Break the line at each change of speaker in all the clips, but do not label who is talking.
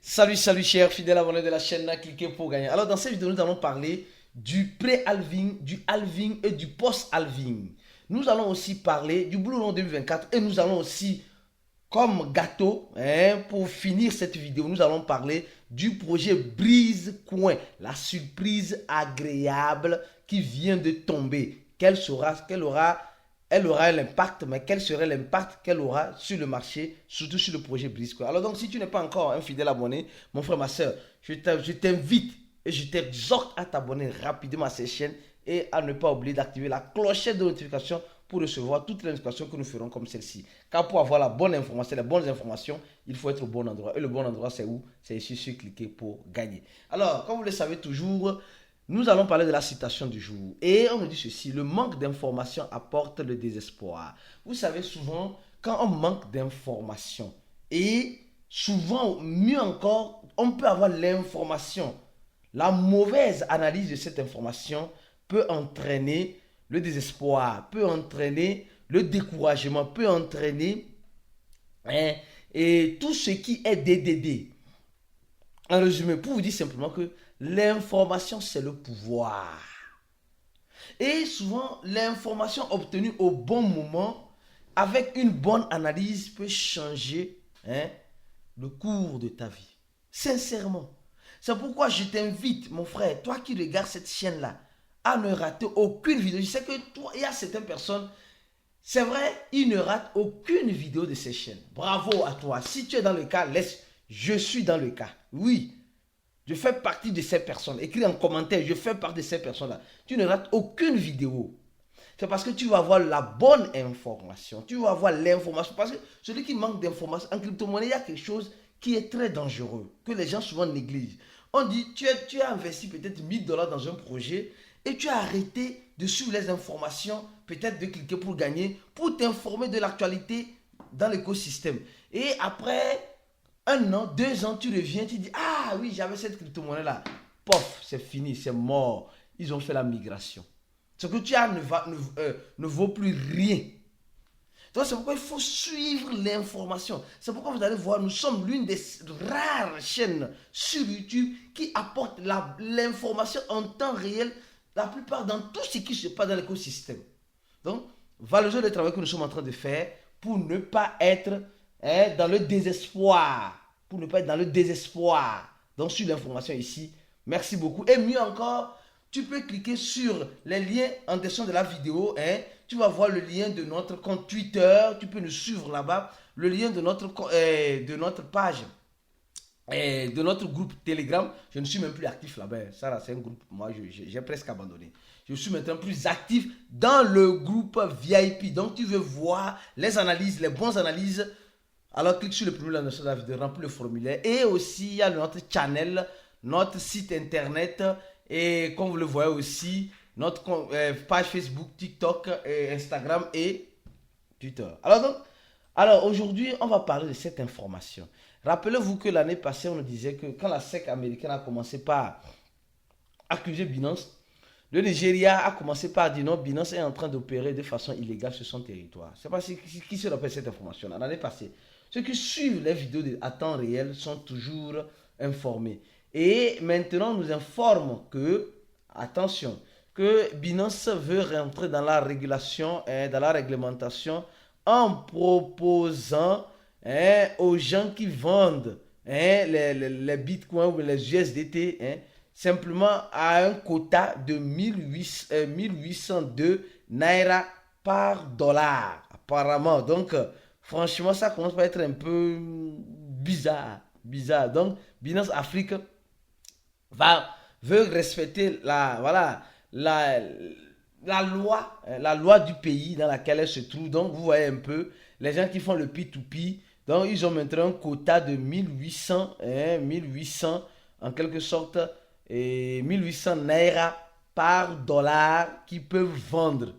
Salut chers fidèles abonnés de la chaîne, cliquez pour gagner. Alors dans cette vidéo, nous allons parler du pré-halving, du halving et du post-halving. Nous allons aussi parler du Blue Run 2024 et nous allons aussi, comme gâteau, pour finir cette vidéo, nous allons parler du projet Brise Coin, la surprise agréable qui vient de tomber. Elle aura l'impact, mais quel serait l'impact qu'elle aura sur le marché, surtout sur le projet Briscoe. Alors donc, si tu n'es pas encore un fidèle abonné, mon frère, ma soeur, je t'invite et je t'exhorte à t'abonner rapidement à cette chaîne et à ne pas oublier d'activer la clochette de notification pour recevoir toutes les notifications que nous ferons comme celle-ci. Car pour avoir la bonne information, les bonnes informations, il faut être au bon endroit. Et le bon endroit, c'est où? C'est ici sur cliquer pour gagner. Alors, comme vous le savez toujours, nous allons parler de la citation du jour. Et on nous dit ceci: le manque d'informations apporte le désespoir. Vous savez, souvent, quand on manque d'informations, et souvent, mieux encore, on peut avoir l'information. La mauvaise analyse de cette information peut entraîner le désespoir, peut entraîner le découragement, peut entraîner et tout ce qui est DDD. En résumé, pour vous dire simplement que l'information, c'est le pouvoir. Et souvent, l'information obtenue au bon moment, avec une bonne analyse, peut changer le cours de ta vie. Sincèrement. C'est pourquoi je t'invite, mon frère, toi qui regardes cette chaîne-là, à ne rater aucune vidéo. Je sais que toi, il y a certaines personnes, c'est vrai, ils ne ratent aucune vidéo de ces chaînes. Bravo à toi. Si tu es dans le cas, laisse. Je suis dans le cas. Oui. Je fais partie de ces personnes. Écris en commentaire, je fais partie de ces personnes-là. Tu ne rates aucune vidéo. C'est parce que tu vas avoir la bonne information. Tu vas avoir l'information. Parce que celui qui manque d'information, en crypto-monnaie, il y a quelque chose qui est très dangereux, que les gens souvent négligent. On dit, tu as investi peut-être 1000 $ dans un projet et tu as arrêté de suivre les informations, peut-être de cliquer pour gagner, pour t'informer de l'actualité dans l'écosystème. Et après 1 an, 2 ans, tu reviens, tu dis, ah oui, j'avais cette crypto-monnaie-là. Pof, c'est fini, c'est mort. Ils ont fait la migration. Ce que tu as ne vaut plus rien. Donc c'est pourquoi il faut suivre l'information. C'est pourquoi vous allez voir, nous sommes l'une des rares chaînes sur YouTube qui apporte l'information en temps réel, la plupart dans tout ce qui se passe dans l'écosystème. Donc, valorisez le travail que nous sommes en train de faire pour ne pas être dans le désespoir. Pour ne pas être dans le désespoir. Donc, sur l'information ici, merci beaucoup. Et mieux encore, tu peux cliquer sur les liens en dessin de la vidéo. Tu vas voir le lien de notre compte Twitter. Tu peux nous suivre là-bas. Le lien de notre page, de notre groupe Telegram. Je ne suis même plus actif là-bas. Ça, là, c'est un groupe. Moi, j'ai presque abandonné. Je suis maintenant plus actif dans le groupe VIP. Donc, tu veux voir les analyses, les bonnes analyses. Alors, clique sur le premier lien de la vidéo, remplis le formulaire. Et aussi, il y a notre channel, notre site internet. Et comme vous le voyez aussi, notre page Facebook, TikTok, Instagram et Twitter. Alors aujourd'hui, on va parler de cette information. Rappelez-vous que l'année passée, on nous disait que quand la SEC américaine a commencé par accuser Binance, le Nigeria a commencé par dire non, Binance est en train d'opérer de façon illégale sur son territoire. Je ne sais pas qui se rappelle cette information l'année passée. Ceux qui suivent les vidéos à temps réel sont toujours informés. Et maintenant, on nous informe que, attention, que Binance veut rentrer dans la régulation, dans la réglementation, en proposant aux gens qui vendent les bitcoins ou les USDT, simplement à un quota de 1802 naira par dollar, apparemment. Donc, franchement, ça commence à être un peu bizarre. Donc, Binance Afrique veut respecter la loi du pays dans laquelle elle se trouve. Donc, vous voyez un peu, les gens qui font le P2P, donc ils ont maintenant un quota de 1800, en quelque sorte, 1800 naira par dollar qu'ils peuvent vendre.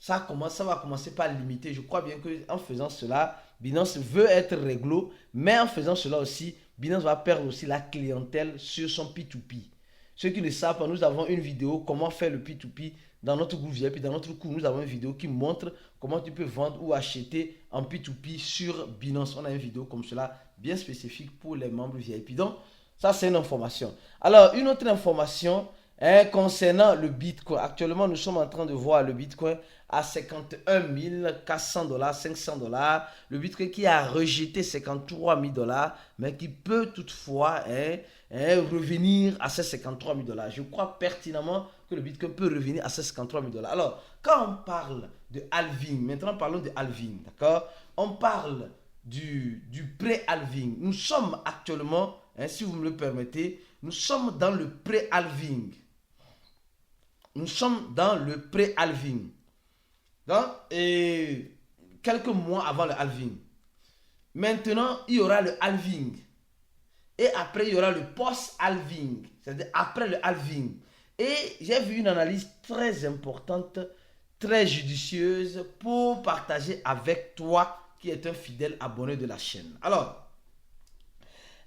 Ça va commencer par limiter. Je crois bien qu'en faisant cela, Binance veut être réglo, mais en faisant cela aussi, Binance va perdre aussi la clientèle sur son P2P. Ceux qui ne savent pas, nous avons une vidéo comment faire le P2P dans notre groupe VIP. Dans notre cours, nous avons une vidéo qui montre comment tu peux vendre ou acheter en P2P sur Binance. On a une vidéo comme cela, bien spécifique pour les membres VIP. Donc, ça, c'est une information. Alors, une autre information concernant le Bitcoin. Actuellement, nous sommes en train de voir le Bitcoin à 51 400 $, 500 $. Le Bitcoin qui a rejeté 53 000 $, mais qui peut toutefois revenir à ces 53 000 $. Je crois pertinemment que le Bitcoin peut revenir à ces 53 000 $. Alors, quand on parle de halving, maintenant parlons de halving, d'accord? On parle du pré-halving. Nous sommes actuellement, si vous me le permettez, nous sommes dans le pré-halving. Nous sommes dans le pré-halving. Donc, quelques mois avant le halving. Maintenant, il y aura le halving. Et après, il y aura le post-halving. C'est-à-dire après le halving. Et j'ai vu une analyse très importante, très judicieuse pour partager avec toi qui est un fidèle abonné de la chaîne. Alors,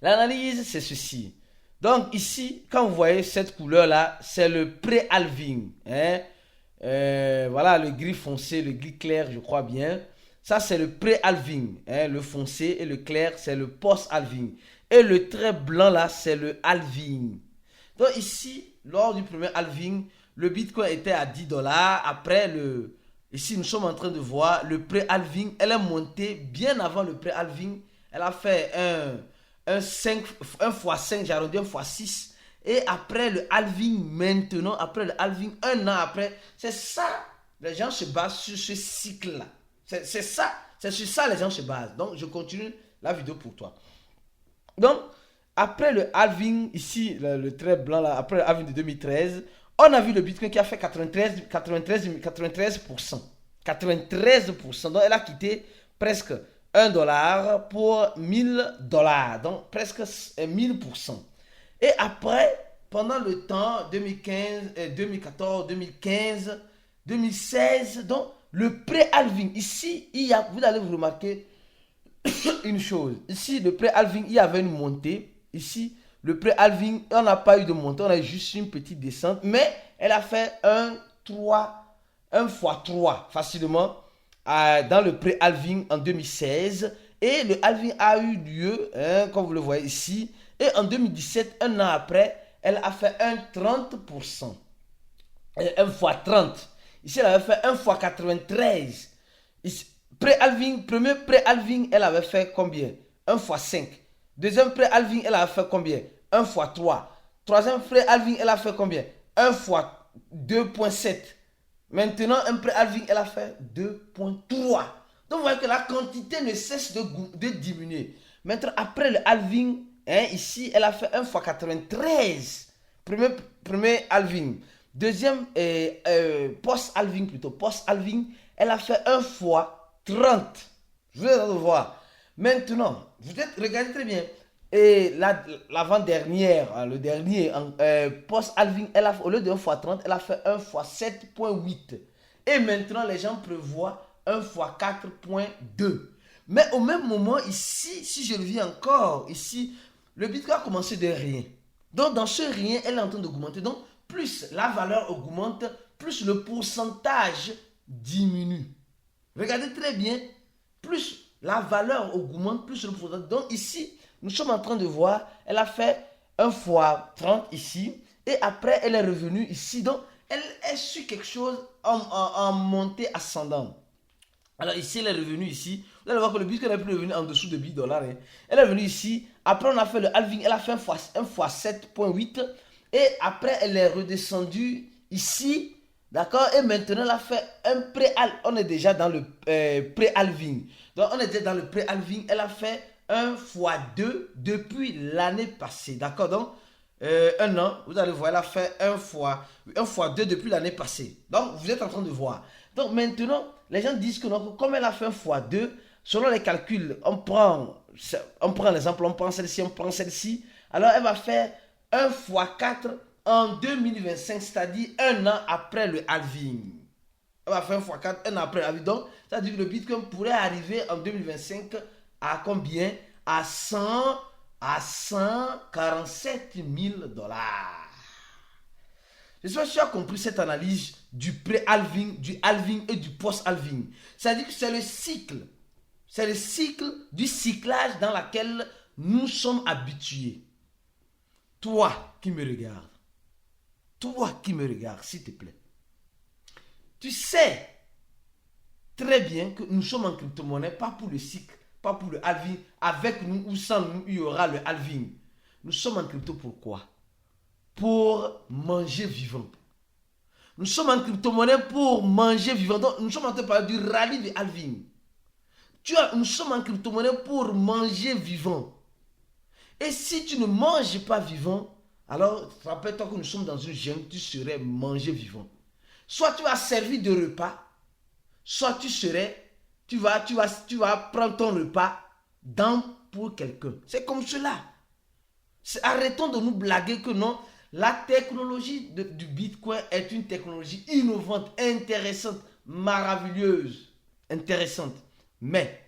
l'analyse, c'est ceci. Donc ici, quand vous voyez cette couleur-là, c'est le pré-halving. Voilà le gris foncé, le gris clair, je crois bien. Ça, c'est le pré-halving. Le foncé et le clair, c'est le post-halving. Et le trait blanc, là, c'est le halving. Donc ici, lors du premier halving, le Bitcoin était à 10 $. Après, ici, nous sommes en train de voir le pré-halving. Elle est montée bien avant le pré-halving. Elle a fait un fois 5, j'ai arrondi un fois 6. Et après le halving, maintenant, après le halving, un an après, c'est ça, les gens se basent sur ce cycle-là. C'est ça, c'est sur ça les gens se basent. Donc, je continue la vidéo pour toi. Donc, après le halving, ici, le trait blanc, là, après le halving de 2013, on a vu le Bitcoin qui a fait 93%. 93%. Donc, elle a quitté presque 1 $ pour 1000 $. Donc, presque 1000%. Et après, pendant le temps, 2015, 2014, 2015, 2016, donc, le pré-halving. Ici, vous allez vous remarquer une chose. Ici, le pré-halving, il y avait une montée. Ici, le pré-halving, on n'a pas eu de montée. On a eu juste une petite descente. Mais elle a fait un fois 3 facilement dans le pré-halving en 2016. Et le halving a eu lieu, comme vous le voyez ici. Et en 2017, un an après, elle a fait un 30%. 1 fois 30. Ici, elle avait fait 1 fois 93. Premier pré-halving, elle avait fait combien? 1 fois 5. Deuxième pré-halving, elle avait fait combien? 1 fois 3. Troisième pré-halving, elle a fait combien? 1 fois 2.7. Maintenant, un pré-halving, elle a fait 2.3. Donc, vous voyez que la quantité ne cesse de diminuer. Maintenant, après le halving, ici, elle a fait 1 fois 93. Premier halving. Deuxième, post-halving plutôt. Post-halving, elle a fait 1 fois 30. Je vous le voir. Maintenant, regardez très bien. Et l'avant-dernière, le dernier, post-halving, elle a, au lieu de 1 fois 30, elle a fait 1 fois 7.8. Et maintenant, les gens prévoient 1 fois 4.2. Mais au même moment, ici, si je reviens encore, ici, le Bitcoin a commencé de rien. Donc, dans ce rien, elle est en train d'augmenter. Donc, plus la valeur augmente, plus le pourcentage diminue. Regardez très bien, plus la valeur augmente, plus le pourcentage. Donc, ici, nous sommes en train de voir, elle a fait 1 fois 30 ici, et après, elle est revenue ici. Donc, elle est sur quelque chose en montée ascendante. Alors ici, elle est revenue ici. Vous allez voir que le Bitcoin n'est plus revenu en dessous de 10 $. Elle est revenue ici. Après, on a fait le halving. Elle a fait 1 fois 7.8. Et après, elle est redescendue ici. D'accord? Et maintenant, elle a fait un pré-halving. On est déjà dans le pré-halving. Donc, on est déjà dans le pré-halving. Elle a fait 1 fois 2 depuis l'année passée. D'accord? Donc, un an, vous allez voir, elle a fait 1 fois 2 depuis l'année passée. Donc, vous êtes en train de voir. Donc, maintenant, les gens disent que non, comme elle a fait 1 fois 2, selon les calculs, on prend l'exemple, on prend celle-ci, on prend celle-ci. Alors, elle va faire 1 fois 4 en 2025, c'est-à-dire un an après le halving. Elle va faire 1 fois 4, un an après le halving. Donc, c'est-à-dire que le Bitcoin pourrait arriver en 2025 à combien? À 147 000 $. J'espère que tu as compris cette analyse du pré-halving, du halving et du post-halving. C'est-à-dire que c'est le cycle. C'est le cycle du cyclage dans lequel nous sommes habitués. Toi qui me regardes, s'il te plaît, tu sais très bien que nous sommes en crypto-monnaie, pas pour le cycle, pas pour le halving. Avec nous ou sans nous, il y aura le halving. Nous sommes en crypto pourquoi? Pour manger vivant. Nous sommes en crypto-monnaie pour manger vivant. Donc, nous sommes en train de parler du rallye du halving. Nous sommes en crypto-monnaie pour manger vivant. Et si tu ne manges pas vivant, alors rappelle-toi que nous sommes dans une jungle, tu serais mangé vivant. Soit tu vas servir de repas, soit tu vas prendre ton repas pour quelqu'un. C'est comme cela. Arrêtons de nous blaguer que non, la technologie du Bitcoin est une technologie innovante, intéressante, maravilleuse, intéressante. Mais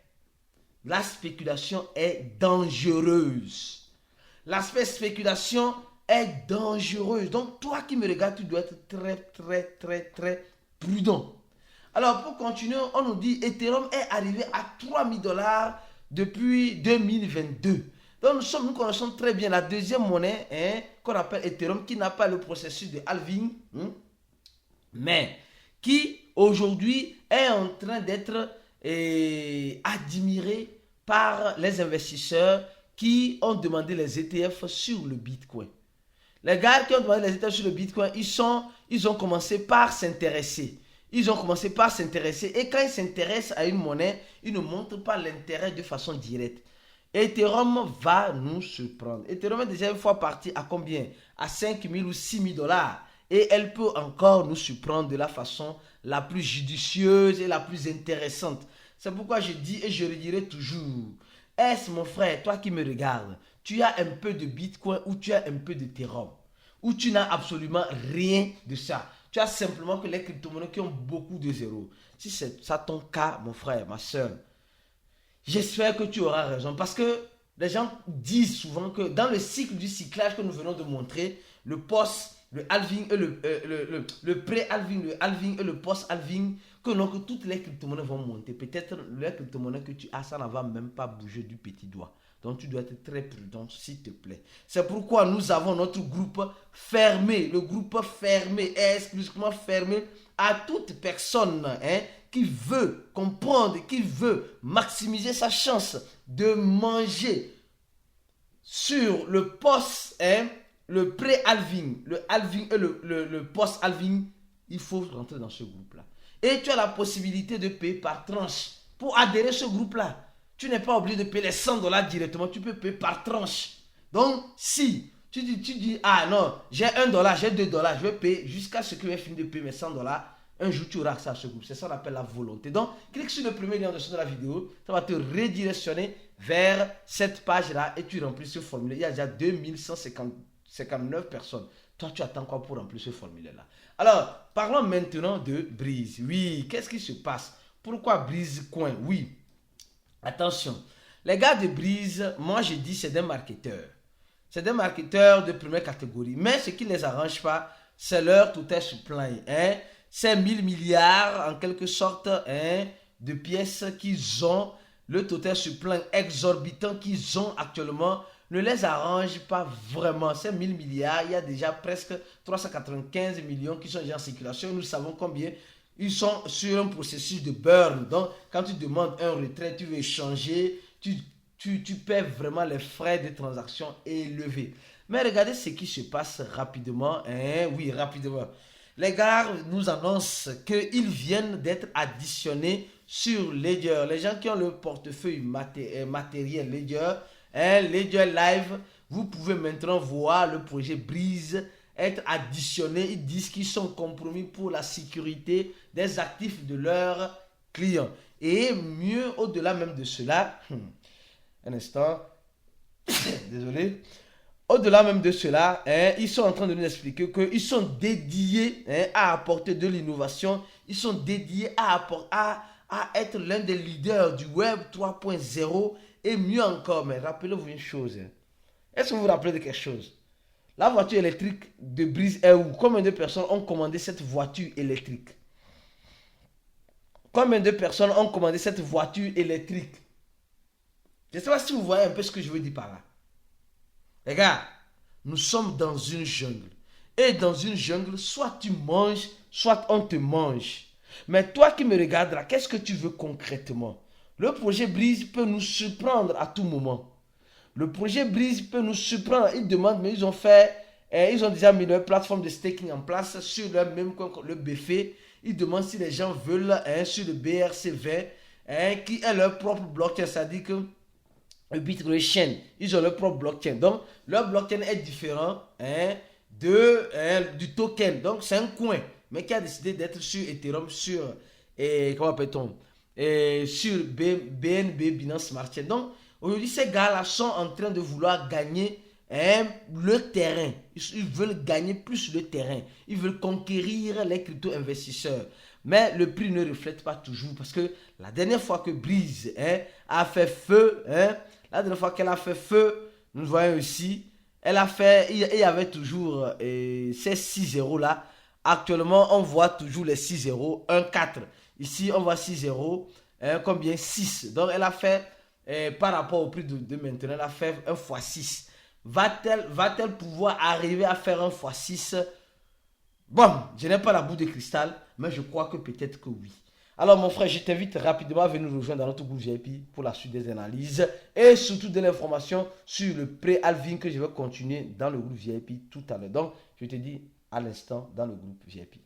la spéculation est dangereuse. L'aspect spéculation est dangereuse. Donc toi qui me regardes, tu dois être très prudent. Alors pour continuer, on nous dit Ethereum est arrivé à 3000 $ depuis 2022. Donc nous connaissons très bien la deuxième monnaie qu'on appelle Ethereum, qui n'a pas le processus de halving, mais qui aujourd'hui est en train d'être admiré par les investisseurs qui ont demandé les ETF sur le Bitcoin. Les gars qui ont demandé les ETF sur le Bitcoin, ils ont commencé par s'intéresser. Et quand ils s'intéressent à une monnaie, ils ne montrent pas l'intérêt de façon directe. Ethereum va nous surprendre. Ethereum est déjà une fois parti à combien? À 5 000 ou 6 000 $. Et elle peut encore nous surprendre de la façon la plus judicieuse et la plus intéressante. C'est pourquoi je dis et je redirai toujours. Est-ce mon frère, toi qui me regardes, tu as un peu de Bitcoin ou tu as un peu d'Ethereum? Ou tu n'as absolument rien de ça? Tu as simplement que les crypto-monnaies qui ont beaucoup de zéros. Si c'est ça ton cas, mon frère, ma soeur, j'espère que tu auras raison. Parce que les gens disent souvent que dans le cycle du cyclage que nous venons de montrer, le post, le halving et le pré-halving, le halving et le post-halving, que toutes les crypto-monnaies vont monter. Peut-être les crypto-monnaies que tu as, ça ne va même pas bouger du petit doigt. Donc tu dois être très prudent, s'il te plaît. C'est pourquoi nous avons notre groupe fermé. Le groupe fermé est exclusivement fermé à toute personne qui veut comprendre, qui veut maximiser sa chance de manger sur le post, le pré-halving, le halving et le post-halving. Il faut rentrer dans ce groupe-là. Et tu as la possibilité de payer par tranche pour adhérer à ce groupe-là. Tu n'es pas obligé de payer les 100 $ directement, tu peux payer par tranche. Donc, si tu dis, ah non, j'ai 1 $, j'ai 2 $, je vais payer jusqu'à ce que je finisse de payer mes 100 $, un jour tu auras accès à ce groupe. C'est ça qu'on appelle la volonté. Donc, clique sur le premier lien en dessous de la vidéo, ça va te redirectionner vers cette page-là et tu remplis ce formulaire. Il y a déjà 2159 personnes. Toi, tu attends quoi pour remplir ce formulaire-là? Alors, parlons maintenant de Breeze. Oui, qu'est-ce qui se passe? Pourquoi Breeze Coin? Oui. Attention, les gars de Breeze, moi je dis c'est des marketeurs. C'est des marketeurs de première catégorie. Mais ce qui ne les arrange pas, c'est leur total supply. C'est 1000 milliards en quelque sorte de pièces qu'ils ont. Le total supply exorbitant qu'ils ont actuellement ne les arrange pas vraiment. Ces 1000 milliards, il y a déjà presque 395 millions qui sont déjà en circulation. Nous savons combien. Ils sont sur un processus de burn. Donc, quand tu demandes un retrait, tu veux échanger, tu paies vraiment les frais de transaction élevés. Mais regardez ce qui se passe rapidement. Oui, rapidement. Les gars nous annoncent qu'ils viennent d'être additionnés sur Ledger. Les gens qui ont le portefeuille matériel Ledger, Ledger Live, vous pouvez maintenant voir le projet Breeze être additionnés. Ils disent qu'ils sont compromis pour la sécurité des actifs de leurs clients. Et mieux, au-delà même de cela, un instant, désolé, au-delà même de cela, ils sont en train de nous expliquer qu'ils sont dédiés à apporter de l'innovation. Ils sont dédiés à être l'un des leaders du Web 3.0 et mieux encore. Mais rappelez-vous une chose. Est-ce que vous vous rappelez de quelque chose? La voiture électrique de Breeze est où? Combien de personnes ont commandé cette voiture électrique? Combien de personnes ont commandé cette voiture électrique? Je ne sais pas si vous voyez un peu ce que je veux dire par là. Les gars, nous sommes dans une jungle. Et dans une jungle, soit tu manges, soit on te mange. Mais toi qui me regardes là, qu'est-ce que tu veux concrètement? Le projet Breeze peut nous surprendre à tout moment. Le projet Breeze peut nous surprendre. Ils demandent, mais ils ont déjà mis leur plateforme de staking en place sur leur même coin, le BF. Ils demandent si les gens veulent sur le BRC20, qui est leur propre blockchain. C'est-à-dire que le Bitcoin Chain, ils ont leur propre blockchain. Donc, leur blockchain est différent du token. Donc, c'est un coin, mais qui a décidé d'être sur Ethereum, comment appelle-t-on, sur BNB, Binance Smart Chain. Donc, aujourd'hui, ces gars-là sont en train de vouloir gagner le terrain. Ils veulent gagner plus le terrain. Ils veulent conquérir les crypto-investisseurs. Mais le prix ne reflète pas toujours. Parce que la dernière fois que Breeze a fait feu, la dernière fois qu'elle a fait feu, nous voyons ici, il y avait toujours ces 6-0 là. Actuellement, on voit toujours les 6-0, 1-4. Ici, on voit 6-0, combien? 6. Donc, elle a fait, par rapport au prix de maintenant, elle a fait 1 x 6. Va-t-elle pouvoir arriver à faire 1 x 6? Bon, je n'ai pas la boule de cristal, mais je crois que peut-être que oui. Alors mon frère, je t'invite rapidement à venir nous rejoindre dans notre groupe VIP pour la suite des analyses et surtout de l'information sur le pré-halving que je vais continuer dans le groupe VIP tout à l'heure. Donc, je te dis à l'instant dans le groupe VIP.